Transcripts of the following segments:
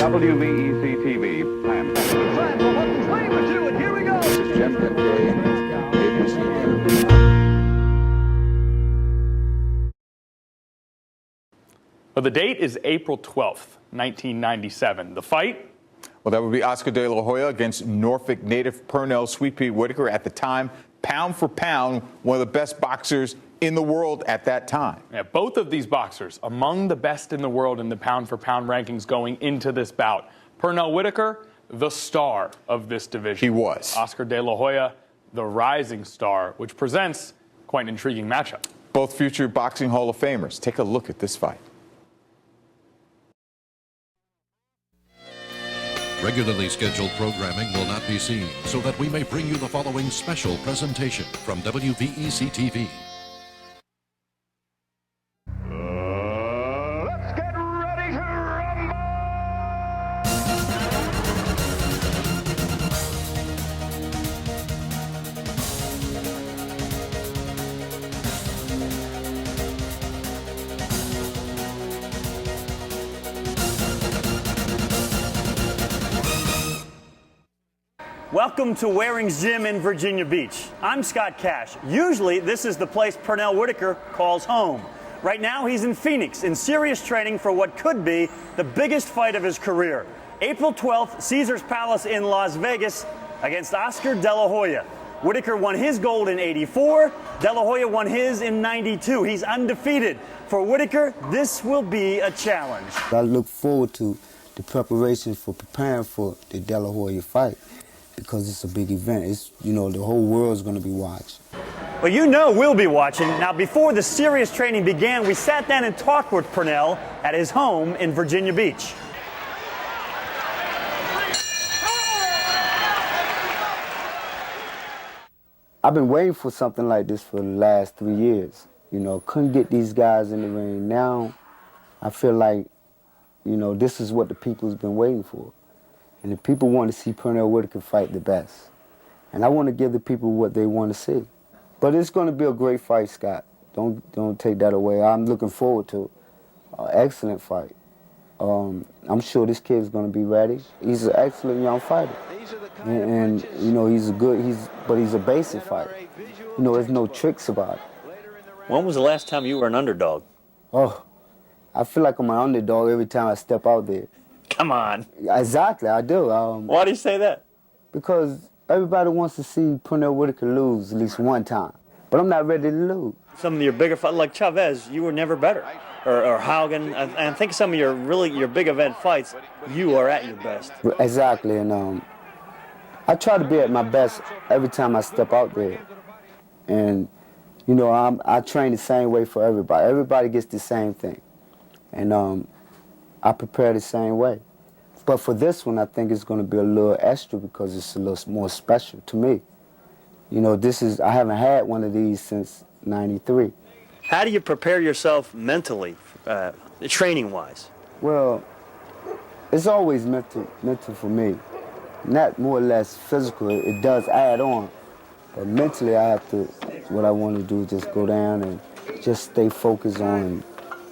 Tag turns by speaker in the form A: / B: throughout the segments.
A: WVEC TV, Plan.
B: Here we go.
C: This is Jim Kincaid, ABC News.
D: Well, the date is April 12th, 1997. The fight?
E: Well, that would be Oscar De La Hoya against Norfolk native Pernell Sweet Pea Whitaker. At the time, pound for pound, one of the best boxers in the world at that time.
D: Yeah, both of these boxers among the best in the world in the pound for pound rankings going into this bout. Pernell Whitaker, the star of this division.
E: He was.
D: Oscar De La Hoya, the rising star, which presents quite an intriguing matchup.
E: Both future boxing Hall of Famers. Take a look at this fight.
F: Regularly scheduled programming will not be seen, so that we may bring you the following special presentation from WVEC TV.
A: Let's get ready to rumble!
G: Welcome to Waring's Gym in Virginia Beach. I'm Scott Cash. Usually, this is the place Pernell Whitaker calls home. Right now, he's in Phoenix in serious training for what could be the biggest fight of his career. April 12th, Caesars Palace in Las Vegas against Oscar De La Hoya. Whitaker won his gold in '84. De La Hoya won his in '92. He's undefeated. For Whitaker, this will be a challenge.
H: I look forward to the preparation for preparing for the De La Hoya fight, because it's a big event. It's, you know, the whole world's going to be watching.
G: Well, you know we'll be watching. Now, before the serious training began, we sat down and talked with Pernell at his home in Virginia Beach.
H: I've been waiting for something like this for the last 3 years. You know, couldn't get these guys in the ring. Now, I feel like, you know, this is what the people's been waiting for. And the people want to see Pernell Whitaker fight the best. And I want to give the people what they want to see. But it's going to be a great fight, Scott. Don't take that away. I'm looking forward to an excellent fight. I'm sure this kid's going to be ready. He's an excellent young fighter. And you know, but he's a basic fighter. You know, there's no tricks about it.
G: When was the last time you were an underdog?
H: Oh, I feel like I'm an underdog every time I step out there.
G: Come on.
H: Exactly, I do.
G: Why do you say that?
H: Because everybody wants to see Pernell Whitaker lose at least one time. But I'm not ready to lose.
G: Some of your bigger fights, like Chavez, you were never better. Or Haugen, and I think some of your big event fights, you are at your best.
H: Exactly, and I try to be at my best every time I step out there. And, you know, I train the same way for everybody. Everybody gets the same thing. And I prepare the same way. But for this one, I think it's going to be a little extra because it's a little more special to me. You know, I haven't had one of these since '93.
G: How do you prepare yourself mentally, training-wise?
H: Well, it's always mental for me. Not more or less physical, it does add on. But mentally, what I want to do is just go down and just stay focused on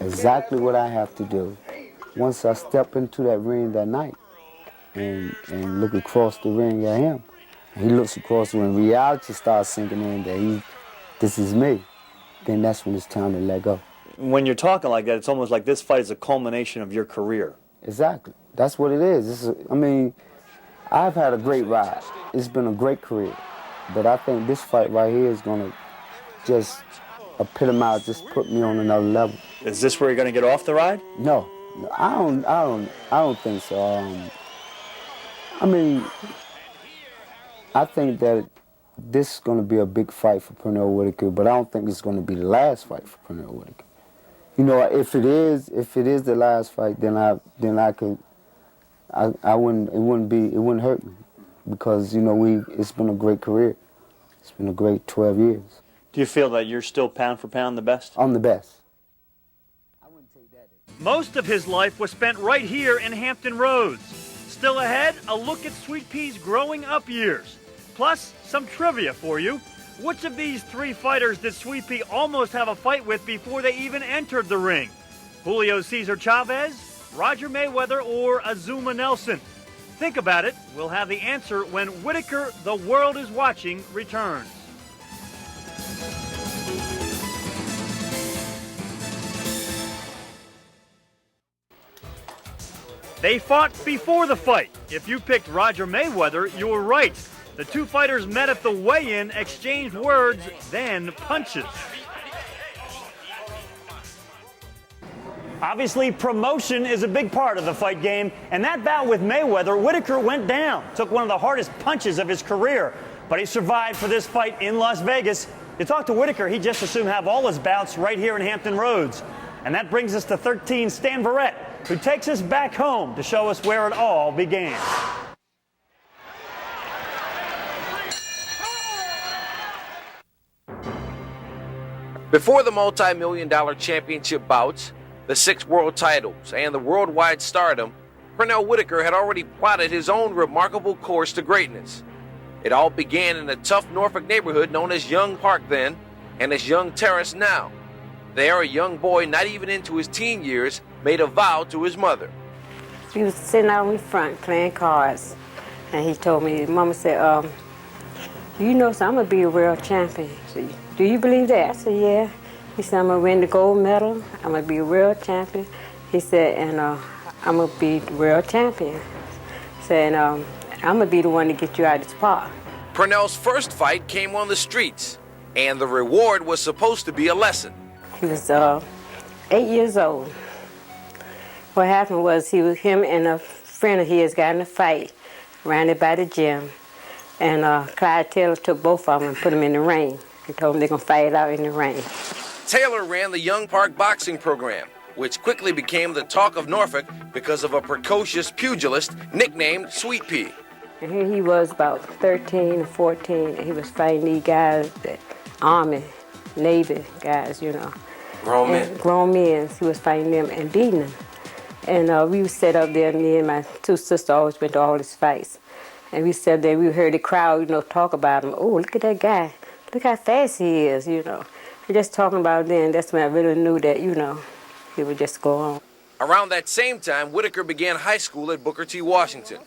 H: exactly what I have to do. Once I step into that ring that night and look across the ring at him, and he looks across the ring, reality starts sinking in that this is me, then that's when it's time to let go.
G: When you're talking like that, it's almost like this fight is a culmination of your career.
H: Exactly. That's what it is. I mean, I've had a great ride. It's been a great career. But I think this fight right here is going to just epitomize, just put me on another level.
G: Is this where you're going to get off the ride?
H: No, I don't think so. I mean, I think that this is going to be a big fight for Pernell Whitaker, but I don't think it's going to be the last fight for Pernell Whitaker. You know, if it is the last fight, then it wouldn't hurt me, because, you know, it's been a great career. It's been a great 12 years.
G: Do you feel that you're still pound for pound the best?
H: I'm the best.
G: Most of his life was spent right here in Hampton Roads. Still ahead, a look at Sweet Pea's growing up years. Plus, some trivia for you. Which of these three fighters did Sweet Pea almost have a fight with before they even entered the ring? Julio Cesar Chavez, Roger Mayweather or Azuma Nelson? Think about it. We'll have the answer when Whitaker, The World is Watching, returns. They fought before the fight. If you picked Roger Mayweather, you were right. The two fighters met at the weigh-in, exchanged words, then punches. Obviously, promotion is a big part of the fight game, and that bout with Mayweather, Whitaker went down, took one of the hardest punches of his career, but he survived for this fight in Las Vegas. To talk to Whitaker, he'd just as soon have all his bouts right here in Hampton Roads. And that brings us to 13, Stan Verrett, who takes us back home to show us where it all began.
I: Before the multi-million-dollar championship bouts, the 6 world titles, and the worldwide stardom, Pernell Whitaker had already plotted his own remarkable course to greatness. It all began in a tough Norfolk neighborhood known as Young Park then, and as Young Terrace now. There, a young boy not even into his teen years made a vow to his mother.
J: He was sitting out in front playing cards, and he told me, Mama said, you know, so I'm going to be a world champion. So, do you believe that? I said, yeah. He said, I'm going to win the gold medal. I'm going to be a world champion. He said, and I'm going to be the world champion. He said, and I'm going to be the one to get you out of this park.
I: Pernell's first fight came on the streets, and the reward was supposed to be a lesson.
J: He was 8 years old. What happened was him and a friend of his got in a fight around it by the gym. And Clyde Taylor took both of them and put them in the ring. He told them they're going to fight it out in the ring.
I: Taylor ran the Young Park boxing program, which quickly became the talk of Norfolk because of a precocious pugilist nicknamed Sweet Pea.
J: And here he was about 13 or 14, and he was fighting these guys, the Army, Navy guys, you know.
I: Grown men.
J: Grown men. He was fighting them and beating them. And we would sit up there, me and my 2 sisters always went to all his fights. And we sat there, we heard the crowd, you know, talk about him. Oh, look at that guy. Look how fast he is, you know. We're just talking about then, that's when I really knew that, you know, he would just go on.
I: Around that same time, Whitaker began high school at Booker T. Washington.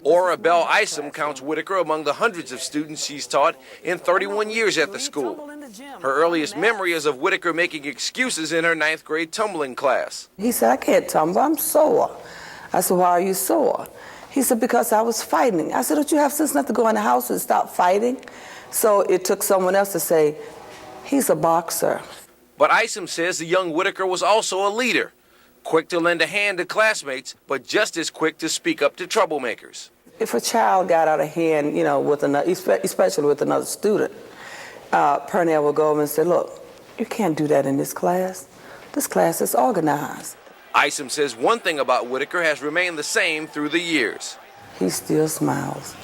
I: Aura Bell Isom counts Whitaker among the hundreds of students she's taught in 31 years at the school. Her earliest memory is of Whitaker making excuses in her 9th grade tumbling class.
K: He said, I can't tumble, I'm sore. I said, why are you sore? He said, because I was fighting. I said, don't you have sense enough to go in the house and stop fighting? So it took someone else to say, he's a boxer.
I: But Isom says the young Whitaker was also a leader, quick to lend a hand to classmates, but just as quick to speak up to troublemakers.
K: If a child got out of hand, you know, with another, especially with another student, Pernell would go over and say, look, you can't do that in this class. This class is organized.
I: Isom says one thing about Whitaker has remained the same through the years.
K: He still smiles.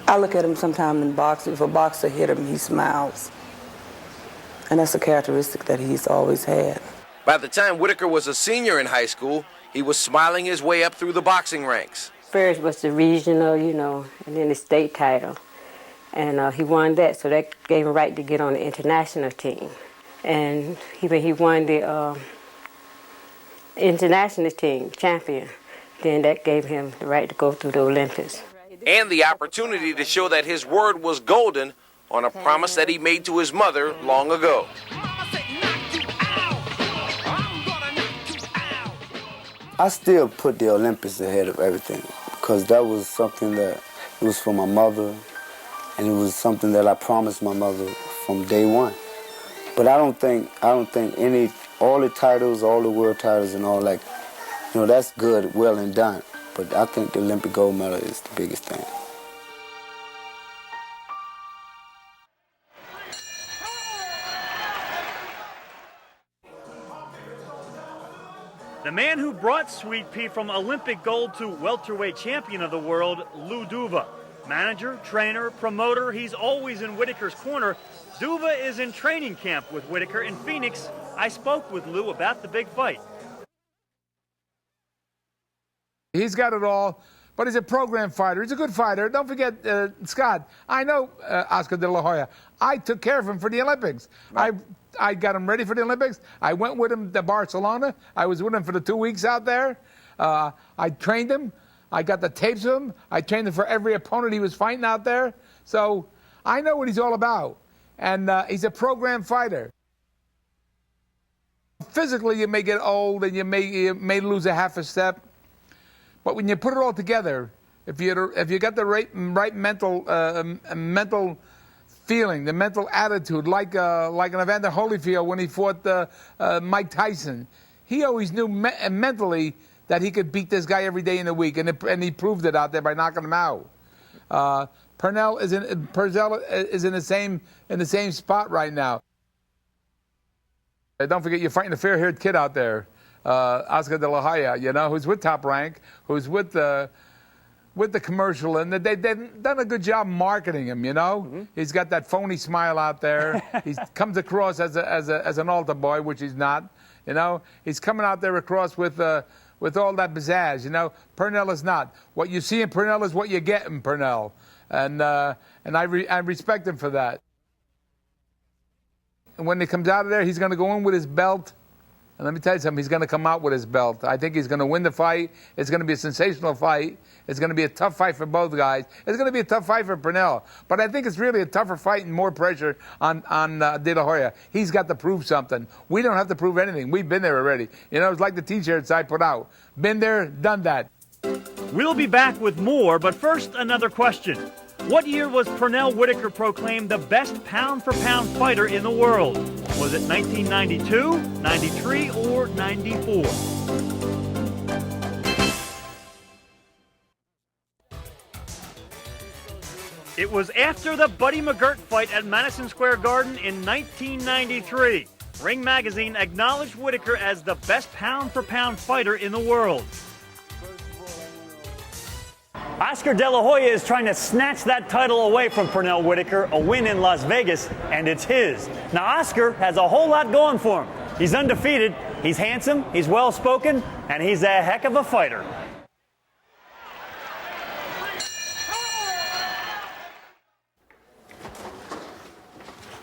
K: I look at him sometime in boxing. If a boxer hit him, he smiles. And that's a characteristic that he's always had.
I: By the time Whitaker was a senior in high school, he was smiling his way up through the boxing ranks.
J: First was the regional, you know, and then the state title. And he won that, so that gave him a right to get on the international team. And he won the international team champion. Then that gave him the right to go through the Olympics.
I: And the opportunity to show that his word was golden on a promise that he made to his mother long ago.
H: I still put the Olympics ahead of everything because that was something that it was for my mother, and it was something that I promised my mother from day one. But I don't think all the titles, all the world titles and all that, you know, that's good, well and done. But I think the Olympic gold medal is the biggest thing.
G: The man who brought Sweet Pea from Olympic gold to welterweight champion of the world, Lou Duva. Manager, trainer, promoter, he's always in Whitaker's corner. Duva is in training camp with Whitaker in Phoenix. I spoke with Lou about the big fight.
L: He's got it all. but he's a program fighter. He's a good fighter. Don't forget, Scott, I know Oscar De La Hoya. I took care of him for the Olympics. Right. I got him ready for the Olympics. I went with him to Barcelona. I was with him for the 2 weeks out there. I trained him. I got the tapes of him. I trained him for every opponent he was fighting out there. So I know what he's all about. And he's a program fighter. Physically, you may get old and you may lose a half a step. But when you put it all together, if you got the right mental feeling, the mental attitude, like an Evander Holyfield when he fought Mike Tyson, he always knew mentally that he could beat this guy every day in the week, and he proved it out there by knocking him out. Pernell is in the same spot right now. Don't forget, you're fighting a fair-haired kid out there, Oscar De La Hoya, you know, who's with Top Rank, who's with the commercial, and they've done a good job marketing him, you know. Mm-hmm. He's got that phony smile out there. He comes across as an altar boy, which he's not, you know. He's coming out there across with all that pizzazz, you know. Pernell is not. What you see in Pernell is what you get in Pernell, and I respect him for that. And when he comes out of there, he's going to go in with his belt. And let me tell you something, he's going to come out with his belt. I think he's going to win the fight. It's going to be a sensational fight. It's going to be a tough fight for both guys. It's going to be a tough fight for Pernell. But I think it's really a tougher fight and more pressure on De La Hoya. He's got to prove something. We don't have to prove anything. We've been there already. You know, it's like the T-shirts I put out. Been there, done that.
G: We'll be back with more, but first, another question. What year was Pernell Whitaker proclaimed the best pound-for-pound fighter in the world? Was it 1992, 93, or 94? It was after the Buddy McGirt fight at Madison Square Garden in 1993. Ring Magazine acknowledged Whitaker as the best pound-for-pound fighter in the world. Oscar De La Hoya is trying to snatch that title away from Pernell Whitaker, a win in Las Vegas, and it's his. Now, Oscar has a whole lot going for him. He's undefeated, he's handsome, he's well-spoken, and he's a heck of a fighter.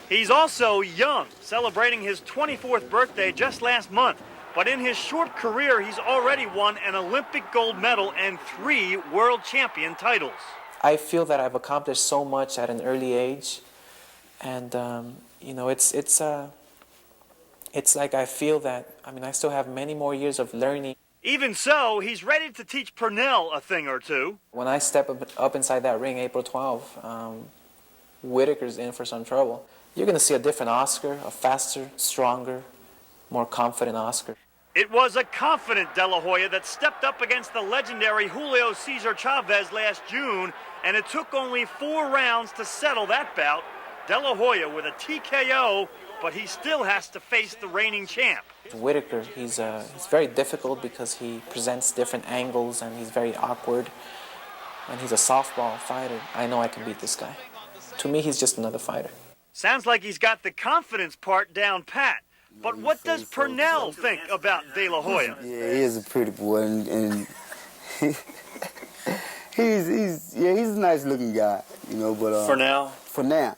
G: He's also young, celebrating his 24th birthday just last month. But in his short career, he's already won an Olympic gold medal and 3 world champion titles.
M: I feel that I've accomplished so much at an early age, and you know, it's like I feel that, I mean, I still have many more years of learning.
G: Even so, he's ready to teach Pernell a thing or two.
M: When I step up inside that ring April 12th, Whitaker's in for some trouble. You're going to see a different Oscar, a faster, stronger, more confident Oscar.
G: It was a confident De La Hoya that stepped up against the legendary Julio Cesar Chavez last June, and it took only 4 rounds to settle that bout. De La Hoya with a TKO, but he still has to face the reigning champ.
M: Whitaker, he's very difficult because he presents different angles and he's very awkward, and he's a softball fighter. I know I can beat this guy. To me, he's just another fighter.
G: Sounds like he's got the confidence part down pat. But what does Pernell think about De La Hoya?
H: Yeah, he is a pretty boy, and he's a nice looking guy, you know. But
G: for now.
H: For now.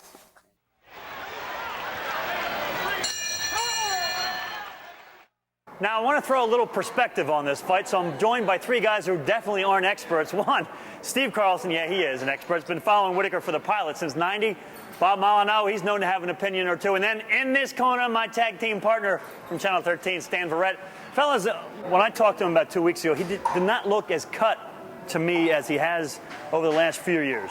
G: Now, I want to throw a little perspective on this fight, so I'm joined by 3 guys who definitely aren't experts. One, Steve Carlson, yeah, he is an expert. He's been following Whitaker for the Pilot since '90. Bob Molinaro, he's known to have an opinion or two. And then in this corner, my tag team partner from Channel 13, Stan Verrett. Fellas, when I talked to him about 2 weeks ago, he did not look as cut to me as he has over the last few years.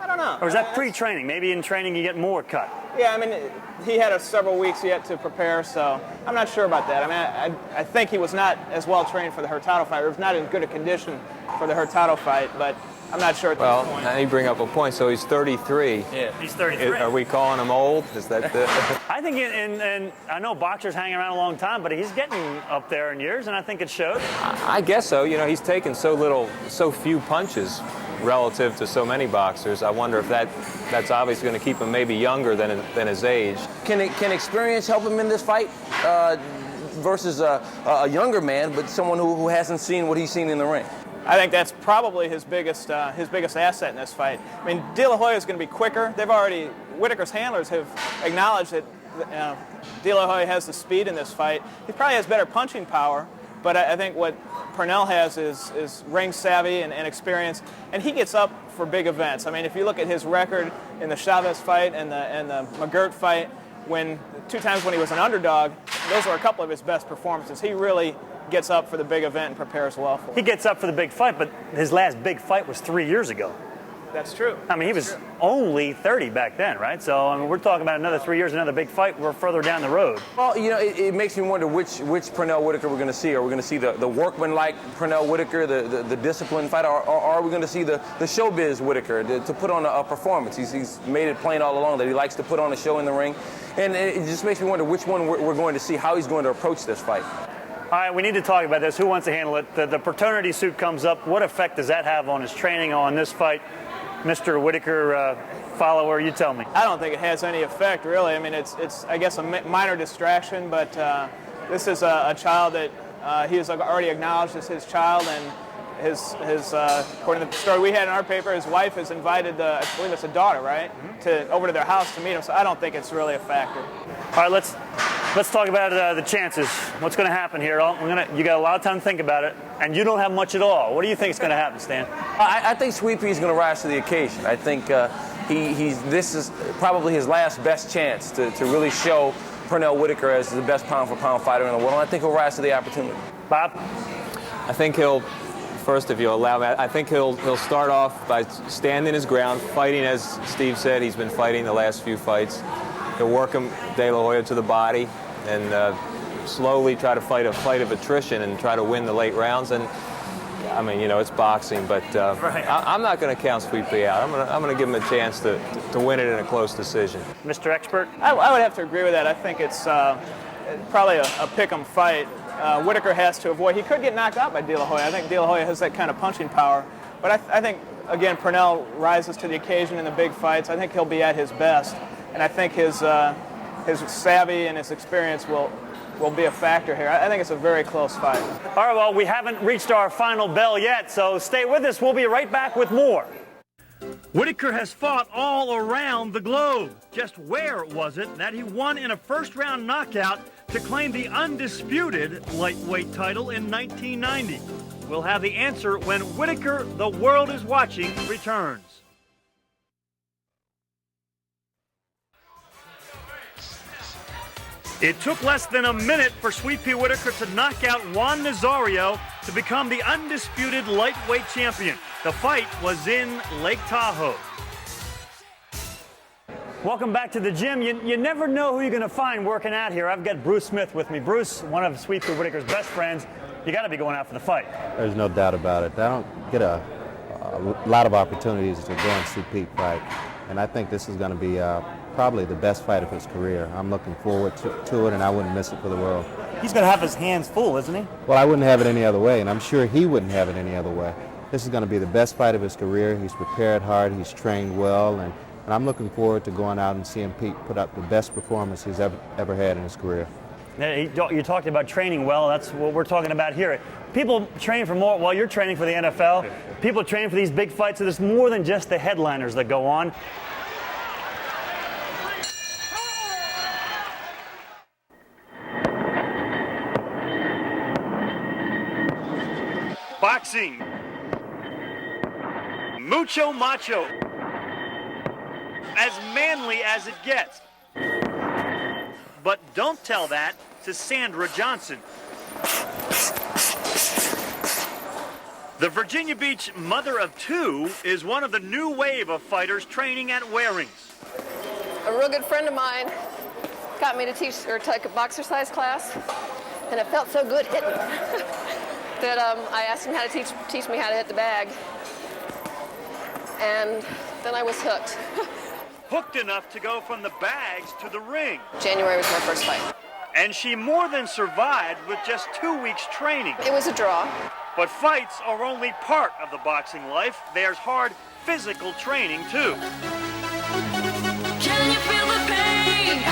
N: I don't know.
G: Or is that pre-training? Maybe in training you get more cut.
N: Yeah, I mean, he had several weeks yet to prepare, so I'm not sure about that. I mean, I think he was not as well trained for the Hurtado fight, or was not in good a condition for the Hurtado fight, but I'm not sure at this point.
C: Well, now you bring up a point. So he's 33.
G: Yeah, he's 33.
C: Are we calling him old? Is that the...
G: I think, and I know boxers hang around a long time, but he's getting up there in years, and I think it shows.
C: I guess so. You know, he's taken so few punches relative to so many boxers. I wonder if that's obviously going to keep him maybe younger than his age.
O: Can experience help him in this fight versus a younger man, but someone who hasn't seen what he's seen in the ring?
N: I think that's probably his biggest asset in this fight. I mean, De La Hoya is going to be quicker. Whitaker's handlers have acknowledged that De La Hoya has the speed in this fight. He probably has better punching power, but I think what Pernell has is ring savvy and experience, and he gets up for big events. I mean, if you look at his record in the Chavez fight and the McGirt fight, two times when he was an underdog, those were a couple of his best performances. He really gets up for the big event and prepares well for it.
G: He gets up for the big fight, but his last big fight was 3 years ago.
N: That's true.
G: I mean, he was only 30 back then, right? So, I mean, we're talking about another 3 years, another big fight. We're further down the road.
O: Well, you know, it makes me wonder which Pernell Whitaker we're going to see. Are we going to see the workman-like Pernell Whitaker, the disciplined fighter, or are we going to see the showbiz Whitaker to put on a performance? He's made it plain all along that he likes to put on a show in the ring. And it just makes me wonder which one we're going to see, how he's going to approach this fight.
G: All right, we need to talk about this. Who wants to handle it? The paternity suit comes up. What effect does that have on his training, on this fight? Mr. Whitaker follower, you tell me.
N: I don't think it has any effect, really. I mean, it's I guess, a minor distraction, but this is a child that he has already acknowledged as his child, and his according to the story we had in our paper, his wife has invited I believe it's a daughter, right, over to their house to meet him. So I don't think it's really a factor.
G: All right, let's talk about the chances. What's going to happen here? You got a lot of time to think about it, and you don't have much at all. What do you think is going to happen, Stan?
O: I think Sweet Pea is going to rise to the occasion. I think this is probably his last best chance to really show Pernell Whitaker as the best pound-for-pound fighter in the world, and I think he'll rise to the opportunity.
G: Bob?
C: I think first, if you'll allow me, I think he'll start off by standing his ground, fighting, as Steve said, he's been fighting the last few fights. He'll work him, De La Hoya, to the body, and slowly try to fight a fight of attrition and try to win the late rounds. And I mean, you know, it's boxing, but
G: right.
C: I'm not going to count Sweet Pea out. I'm going to give him a chance to win it in a close decision.
G: Mr. Expert?
N: I would have to agree with that. I think it's probably a pick-em fight. Whitaker has to avoid. He could get knocked out by De La Hoya. I think De La Hoya has that kind of punching power. But I think, again, Pernell rises to the occasion in the big fights. I think he'll be at his best. And I think his savvy and his experience will be a factor here. I think it's a very close fight.
G: All right, well, we haven't reached our final bell yet, so stay with us. We'll be right back with more. Whitaker has fought all around the globe. Just where was it that he won in a first-round knockout to claim the undisputed lightweight title in 1990? We'll have the answer when Whitaker, The World is Watching, returns. It took less than a minute for Sweet Pea Whitaker to knock out Juan Nazario to become the undisputed lightweight champion. The fight was in Lake Tahoe. Welcome back to the gym. You never know who you're going to find working out here. I've got Bruce Smith with me. Bruce, one of Sweet Pea Whitaker's best friends. You got to be going out for the fight.
P: There's no doubt about it. I don't get a lot of opportunities to go and see Pete fight, and I think this is going to be probably the best fight of his career. I'm looking forward to it, and I wouldn't miss it for the world.
G: He's going to have his hands full, isn't he?
P: Well, I wouldn't have it any other way, and I'm sure he wouldn't have it any other way. This is going to be the best fight of his career. He's prepared hard, he's trained well, and I'm looking forward to going out and seeing Pete put up the best performance he's ever had in his career.
G: You talked about training well. That's what we're talking about here. People train for more. While you're training for the NFL, people train for these big fights, so there's more than just the headliners that go on. Boxing. Mucho macho. As manly as it gets. But don't tell that to Sandra Johnson. The Virginia Beach mother of two is one of the new wave of fighters training at Waring's.
Q: A real good friend of mine got me to take a boxercise class, and it felt so good hitting that I asked him how to teach me how to hit the bag, and then I was hooked.
G: Hooked enough to go from the bags to the ring.
Q: January was my first fight.
G: And she more than survived with just 2 weeks training.
Q: It was a draw.
G: But fights are only part of the boxing life. There's hard physical training too.
R: Can you feel the pain?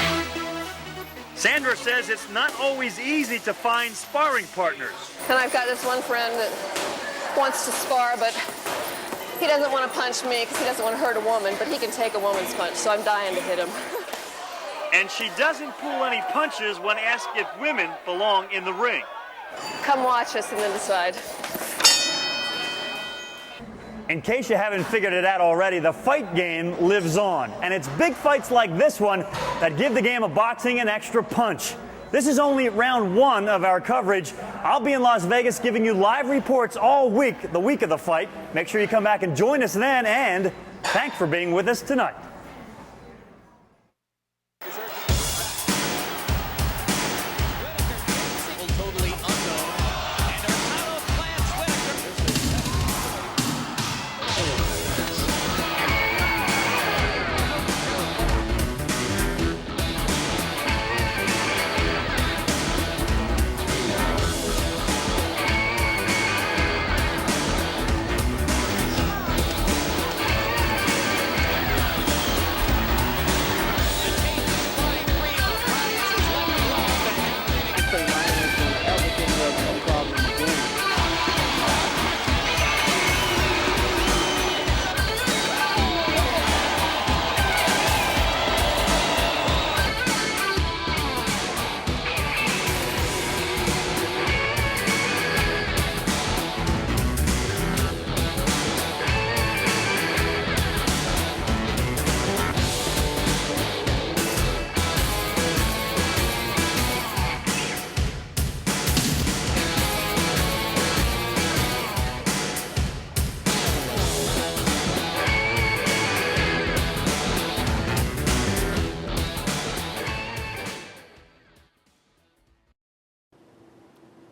G: Sandra says it's not always easy to find sparring partners.
Q: And I've got this one friend that wants to spar, but he doesn't want to punch me because he doesn't want to hurt a woman, but he can take a woman's punch, so I'm dying to hit him.
G: And she doesn't pull any punches when asked if women belong in the ring.
Q: Come watch us and then decide.
G: In case you haven't figured it out already, the fight game lives on. And it's big fights like this one that give the game of boxing an extra punch. This is only round 1 of our coverage. I'll be in Las Vegas giving you live reports all week, the week of the fight. Make sure you come back and join us then, and thanks for being with us tonight.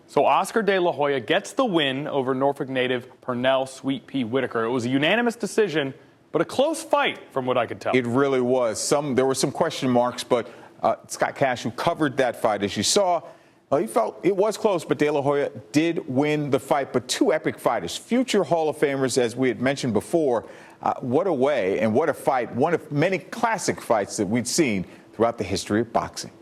D: So Oscar De La Hoya gets the win over Norfolk native Pernell Sweet Pea Whitaker. It was a unanimous decision, but a close fight from what I could tell.
E: It really was. There were some question marks, but Scott Cash, who covered that fight, as you saw, he felt it was close, but De La Hoya did win the fight. But two epic fighters, future Hall of Famers, as we had mentioned before. What a way and what a fight. One of many classic fights that we'd seen throughout the history of boxing.